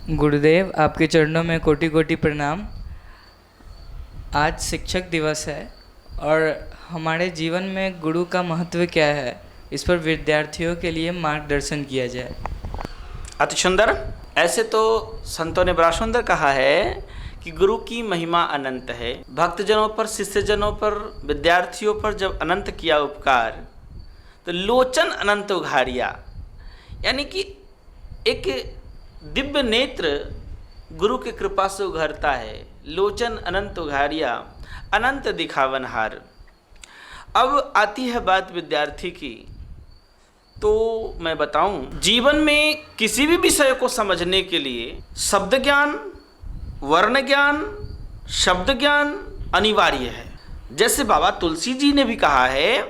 गुरुदेव, आपके चरणों में कोटि कोटि प्रणाम। आज शिक्षक दिवस है और हमारे जीवन में गुरु का महत्व क्या है, इस पर विद्यार्थियों के लिए मार्गदर्शन किया जाए। अति सुंदर। ऐसे तो संतों ने बड़ा सुंदर कहा है कि गुरु की महिमा अनंत है। भक्तजनों पर, शिष्यजनों पर, विद्यार्थियों पर जब अनंत किया उपकार तो लोचन अनंत उघारिया, यानी कि एक दिव्य नेत्र गुरु की कृपा से उघरता है। लोचन अनंत उघारिया, अनंत दिखावनहार। अब आती है बात विद्यार्थी की, तो मैं बताऊं, जीवन में किसी भी विषय को समझने के लिए शब्द ज्ञान, वर्ण ज्ञान, शब्द ज्ञान अनिवार्य है। जैसे बाबा तुलसी जी ने भी कहा है,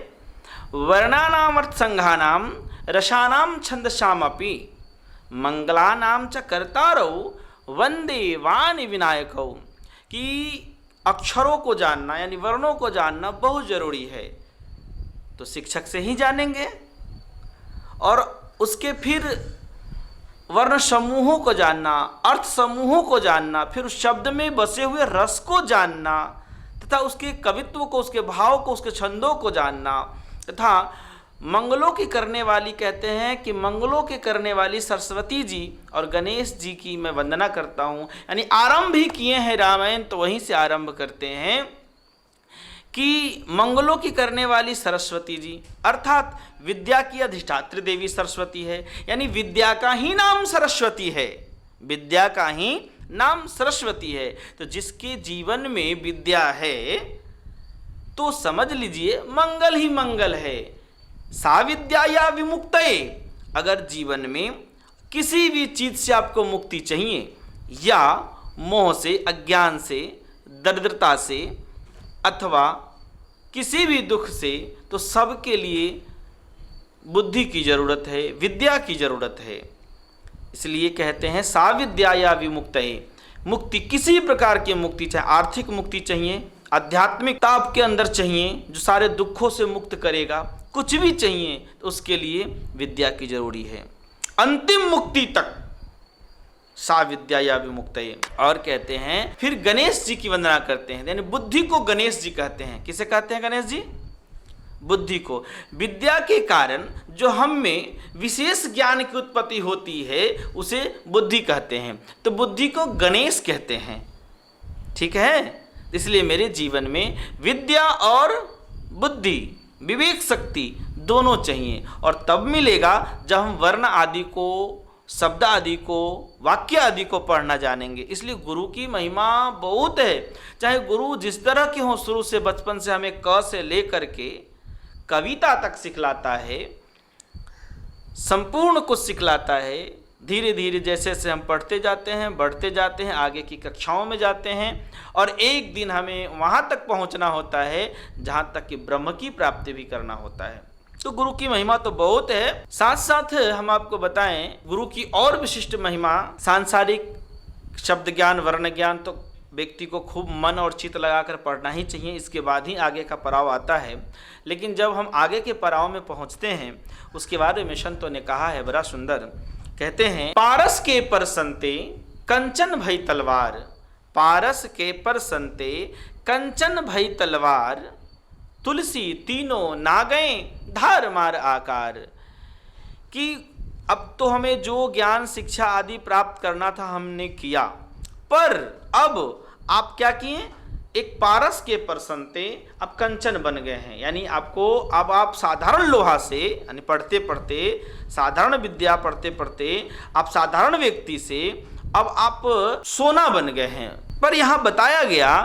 वर्णानाम अर्थ संघानाम रसानाम छंदसामपि मंगलानाम च कर्तारौ वंदे वाणि विनायकौ, कि अक्षरों को जानना यानी वर्णों को जानना बहुत जरूरी है। तो शिक्षक से ही जानेंगे, और उसके फिर वर्ण समूहों को जानना, अर्थ समूहों को जानना, फिर उस शब्द में बसे हुए रस को जानना, तथा उसके कवित्व को, उसके भाव को, उसके छंदों को जानना, तथा मंगलों की करने वाली, कहते हैं कि मंगलों के करने वाली सरस्वती जी और गणेश जी की मैं वंदना करता हूँ। यानी आरंभ ही किए हैं रामायण, तो वहीं से आरंभ करते हैं कि मंगलों की करने वाली सरस्वती जी, अर्थात विद्या की अधिष्ठात्री देवी सरस्वती है। यानी विद्या का ही नाम सरस्वती है, विद्या का ही नाम सरस्वती है। तो जिसके जीवन में विद्या है तो समझ लीजिए मंगल ही मंगल है। सा विद्या या विमुक्तये, अगर जीवन में किसी भी चीज से आपको मुक्ति चाहिए, या मोह से, अज्ञान से, दरिद्रता से, अथवा किसी भी दुख से, तो सबके लिए बुद्धि की जरूरत है, विद्या की जरूरत है। इसलिए कहते हैं सा विद्या या विमुक्तये, मुक्ति किसी प्रकार की मुक्ति, चाहे आर्थिक मुक्ति चाहिए, आध्यात्मिकता आपके अंदर चाहिए जो सारे दुखों से मुक्त करेगा, कुछ भी चाहिए तो उसके लिए विद्या की जरूरी है, अंतिम मुक्ति तक सा विद्या या विमुक्तये। और कहते हैं फिर गणेश जी की वंदना करते हैं, यानी बुद्धि को गणेश जी कहते हैं। किसे कहते हैं गणेश जी? बुद्धि को। विद्या के कारण जो हम में विशेष ज्ञान की उत्पत्ति होती है उसे बुद्धि कहते हैं, तो बुद्धि को गणेश कहते हैं। ठीक है, इसलिए मेरे जीवन में विद्या और बुद्धि, विवेक शक्ति दोनों चाहिए, और तब मिलेगा जब हम वर्ण आदि को, शब्द आदि को, वाक्य आदि को पढ़ना जानेंगे। इसलिए गुरु की महिमा बहुत है। चाहे गुरु जिस तरह के हों, शुरू से बचपन से हमें क से लेकर के कविता तक सिखलाता है, संपूर्ण कुछ सिखलाता है। धीरे धीरे जैसे जैसे हम पढ़ते जाते हैं, बढ़ते जाते हैं, आगे की कक्षाओं में जाते हैं, और एक दिन हमें वहाँ तक पहुँचना होता है जहाँ तक कि ब्रह्म की प्राप्ति भी करना होता है। तो गुरु की महिमा तो बहुत है। साथ साथ हम आपको बताएं गुरु की और विशिष्ट महिमा, सांसारिक शब्द ज्ञान, वर्ण ज्ञान तो व्यक्ति को खूब मन और चित्त लगाकर पढ़ना ही चाहिए, इसके बाद ही आगे का पड़ाव आता है। लेकिन जब हम आगे के पड़ाव में पहुँचते हैं, उसके बारे में संतों ने कहा है बड़ा सुंदर। कहते हैं पारस के पर संते कंचन भई तलवार, पारस के पर संते कंचन भई तलवार, तुलसी तीनों नागए धार मार आकार। कि अब तो हमें जो ज्ञान, शिक्षा आदि प्राप्त करना था हमने किया, पर अब आप क्या किए? एक पारस के परसंते अब कंचन बन गए हैं। यानी आपको, अब आप साधारण लोहा से, यानी पढ़ते पढ़ते, साधारण विद्या पढ़ते पढ़ते आप साधारण व्यक्ति से अब आप सोना बन गए हैं। पर यहाँ बताया गया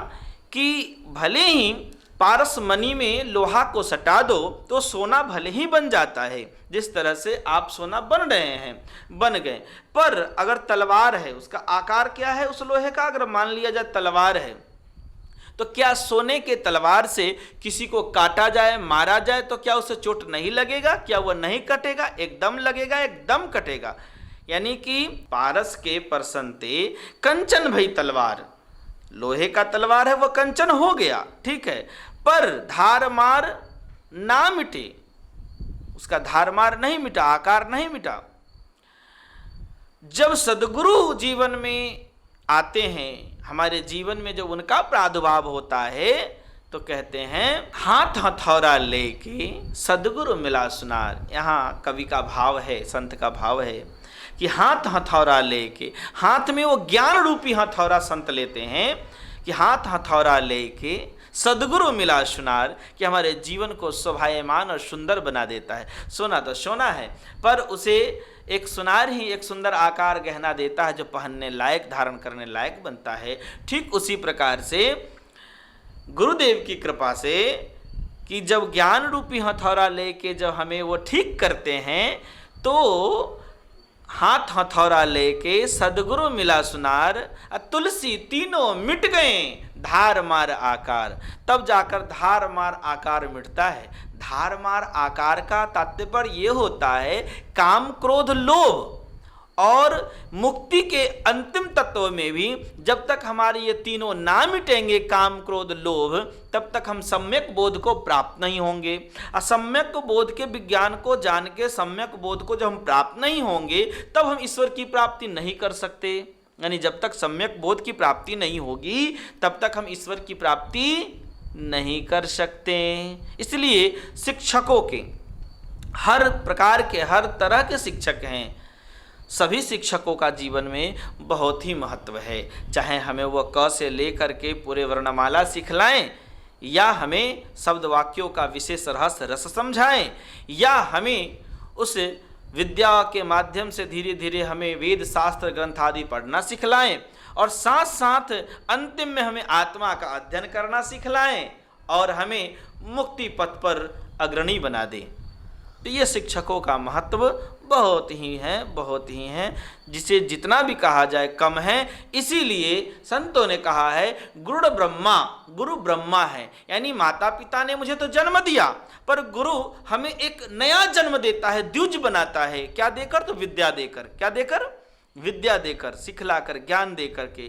कि भले ही पारस मणि में लोहा को सटा दो तो सोना भले ही बन जाता है, जिस तरह से आप सोना बन रहे हैं, बन गए। पर अगर तलवार है, उसका आकार क्या है उस लोहे का? अगर मान लिया जाए तलवार है, तो क्या सोने के तलवार से किसी को काटा जाए, मारा जाए, तो क्या उसे चोट नहीं लगेगा? क्या वह नहीं कटेगा? एकदम लगेगा, एकदम कटेगा। यानी कि पारस के परसंते कंचन भई तलवार, लोहे का तलवार है वह कंचन हो गया, ठीक है, पर धार मार ना मिटे, उसका धार मार नहीं मिटा, आकार नहीं मिटा। जब सद्गुरु जीवन में आते हैं, हमारे जीवन में जब उनका प्रादुर्भाव होता है, तो कहते हैं हाथ हथौड़ा लेके सद्गुरु मिला सुनार। यहाँ कवि का भाव है, संत का भाव है कि हाथ हथौड़ा लेके, हाथ में वो ज्ञान रूपी हथौड़ा संत लेते हैं कि हाथ हथौड़ा लेके सद्गुरु मिला सुनार, कि हमारे जीवन को शोभायमान और सुंदर बना देता है। सोना तो सोना है, पर उसे एक सुनार ही एक सुंदर आकार गहना देता है जो पहनने लायक, धारण करने लायक बनता है। ठीक उसी प्रकार से गुरुदेव की कृपा से कि जब ज्ञान रूपी हथौड़ा लेके जब हमें वो ठीक करते हैं, तो हाथ हथौड़ा लेके सद्गुरु मिला सुनार, तुलसी तीनों मिट गए धार मार आकार। तब जाकर धार मार आकार मिटता है। धार मार आकार का तात्पर्य ये होता है काम क्रोध लोभ और मुक्ति के अंतिम तत्व में भी जब तक हमारे ये तीनों ना मिटेंगे, काम क्रोध लोभ, तब तक हम सम्यक बोध को प्राप्त नहीं होंगे। असम्यक बोध के विज्ञान को जान के सम्यक बोध को जब हम प्राप्त नहीं होंगे, तब हम ईश्वर की प्राप्ति नहीं कर सकते। यानी जब तक सम्यक बोध की प्राप्ति नहीं होगी, तब तक हम ईश्वर की प्राप्ति नहीं कर सकते। इसलिए शिक्षकों के हर प्रकार के, हर तरह के शिक्षक हैं, सभी शिक्षकों का जीवन में बहुत ही महत्व है। चाहे हमें वो क से लेकर के पूरे वर्णमाला सिखलाएं, या हमें शब्द वाक्यों का विशेष रहस्य रस समझाएं, या हमें उस विद्या के माध्यम से धीरे धीरे हमें वेद शास्त्र ग्रंथ आदि पढ़ना सिखलाएं, और साथ साथ अंतिम में हमें आत्मा का अध्ययन करना सिखलाएं, और हमें मुक्ति पथ पर अग्रणी बना दें। तो ये शिक्षकों का महत्व बहुत ही है, जिसे जितना भी कहा जाए कम है। इसीलिए संतों ने कहा है गुरु ब्रह्मा, गुरु ब्रह्मा है। यानी माता पिता ने मुझे तो जन्म दिया, पर गुरु हमें एक नया जन्म देता है, द्विज बनाता है। क्या देकर? तो विद्या देकर। क्या देकर? विद्या देकर, सिखलाकर, ज्ञान देकर के।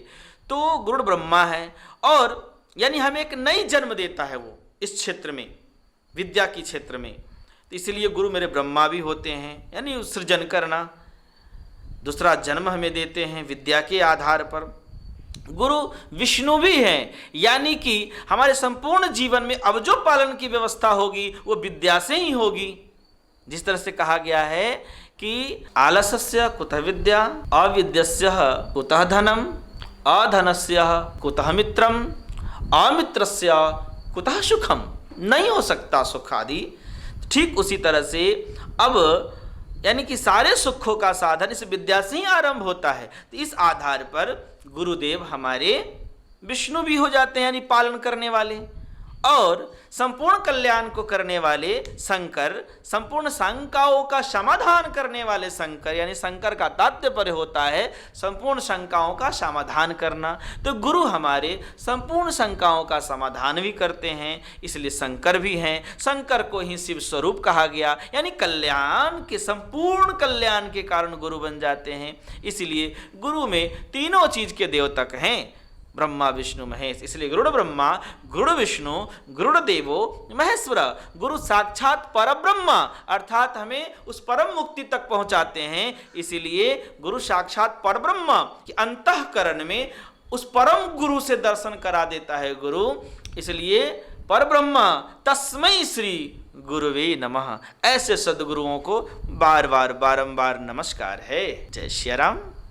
तो गुरु ब्रह्मा है, और यानी हमें एक नई जन्म देता है वो इस क्षेत्र में, विद्या की क्षेत्र में। तो इसलिए गुरु मेरे ब्रह्मा भी होते हैं, यानी सृजन करना। दूसरा जन्म हमें देते हैं विद्या के आधार पर। गुरु विष्णु भी हैं, यानी कि हमारे संपूर्ण जीवन में अब जो पालन की व्यवस्था होगी वो विद्या से ही होगी। जिस तरह से कहा गया है कि आलसस्य कुतः विद्या, अविद्यस्य कुतः धनम, अधनस्य कुतः मित्रम, अमित्रस्य कुतः सुखम। नहीं हो सकता सुख आदि। ठीक उसी तरह से अब यानी कि सारे सुखों का साधन इस विद्या से ही आरंभ होता है। तो इस आधार पर गुरुदेव हमारे विष्णु भी हो जाते हैं, यानी पालन करने वाले, और संपूर्ण कल्याण को करने वाले शंकर, संपूर्ण शंकाओं का समाधान करने वाले शंकर, यानी शंकर का तात्पर्य होता है संपूर्ण शंकाओं का समाधान करना। तो गुरु हमारे संपूर्ण शंकाओं का समाधान भी करते हैं, इसलिए शंकर भी हैं। शंकर को ही शिव स्वरूप कहा गया, यानी कल्याण के, संपूर्ण कल्याण के कारण गुरु बन जाते हैं। इसलिए गुरु में तीनों चीज के द्योतक हैं, ब्रह्मा विष्णु महेश। इसलिए गुरु ब्रह्मा, गुरु विष्णु, गुरु देवो महेश्वर। गुरु साक्षात परब्रह्म, अर्थात हमें उस परम मुक्ति तक पहुंचाते हैं। इसीलिए गुरु साक्षात परब्रह्म कि अंतःकरण में उस परम गुरु से दर्शन करा देता है गुरु। इसलिए परब्रह्म तस्मै श्री गुरुवे नमः। ऐसे सद्गुरुओं को बार बार बारंबार नमस्कार है। जय श्री राम।